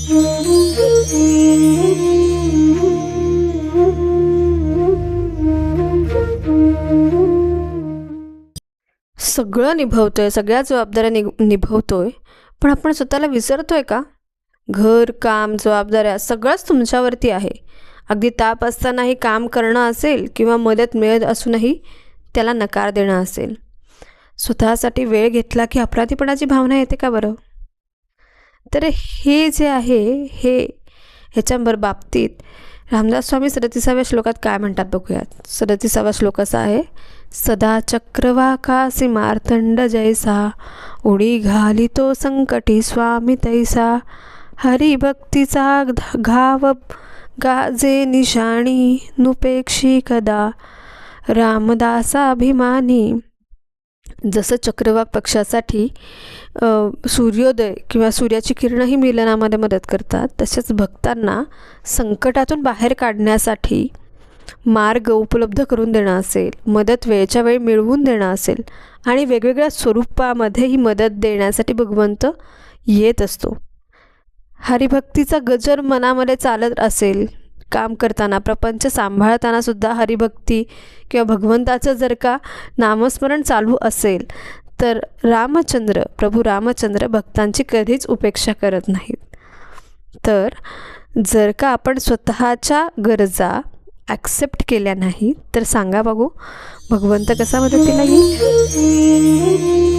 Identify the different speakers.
Speaker 1: सगळं निभवतोय, सगळ्या जबाबदाऱ्या निभवतोय, पण आपण स्वतःला विसरतोय का? घर, काम, जबाबदाऱ्या सगळंच तुमच्यावरती आहे. अगदी ताप असतानाही काम करणं असेल किंवा मदत मिळत असूनही त्याला नकार देणं असेल. स्वतःसाठी वेळ घेतला की अपराधीपणाची भावना येते का बरं? तर हे जे आहे ह्याच्या बाबतीत रामदास स्वामी 37व्या श्लोकात काय म्हणतात बघूयात. 37वा श्लोक असा आहे, सदा चक्रवाकासी मार्तंड जैसा, उडी घालितो संकटी स्वामी तैसा, हरिभक्तीचा घाव गाजे निशाणी, नुपेक्षी कदा रामदासाभिमानी. जसं चक्रवाक पक्षासाठी सूर्योदय किंवा सूर्याची किरणंही मिलनामध्ये मदत करतात, तसेच भक्तांना संकटातून बाहेर काढण्यासाठी मार्ग उपलब्ध करून देणं असेल, मदत वेळच्या वेळी मिळवून देणं असेल आणि वेगवेगळ्या स्वरूपामध्ये ही मदत देण्यासाठी भगवंत येत असतो. हरिभक्तीचा गजर मनामध्ये चालत असेल, काम करताना प्रपंच सांभाळताना सुद्धा हरिभक्ती किंवा भगवंताचं जर का नामस्मरण चालू असेल तर प्रभू रामचंद्र भक्तांची कधीच उपेक्षा करत नाहीत. तर जर का आपण स्वतःच्या गरजा ॲक्सेप्ट केल्या नाही तर सांगा बघू भगवंत कसा मदतीला येईल?